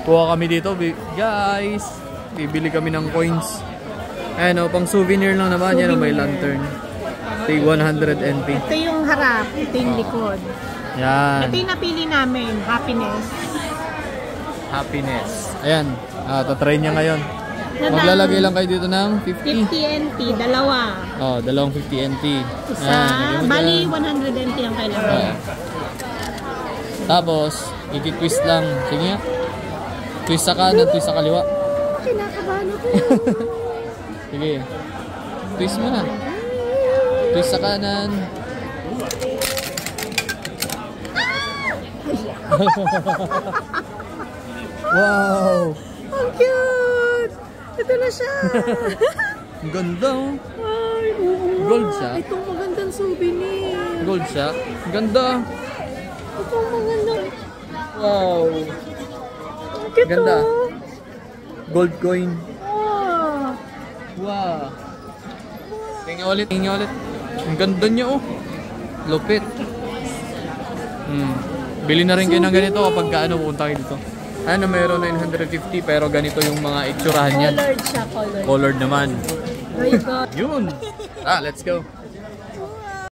Kuha kami dito, guys. Bibili kami ng coins. Ayan o, pang souvenir lang naman. Yan o, may lantern. Tig 100 NP. Ito yung harap, ito yung likod. Yan. Ito yung napili namin, happiness. Happiness. Ayan, tatry niya ngayon. Maglalagay lang kayo dito ng 50. 50 NT, dalawa. Oh, dalawang 50 NT. Isa, bali 100 NT ang kailangan. Tapos, i-twist lang. Sige nga. Twist sa kanan, twist sa kaliwa. Kinakabahan ako. Sige. Twist mo na. Twist sa kanan. Wow! Ang cute! Ito na siya! Ang ganda oh. Ay, oo. Gold siya? Itong magandang souvenir. Gold siya? Ang ganda! Itong magandang... Wow! Ang cute Ganda. oh. Gold coin. Oh. Wow! Tingnan ulit, tingnan ulit. Ang ganda niya oh. Lupit. Bili na rin kayo ng ganito kapag kaano pupunta kayo dito. Ano, mayroon 950 pero ganito yung mga itsurahan niyan. Colored siya, colored. Colored naman. There you go. Yun! Let's go.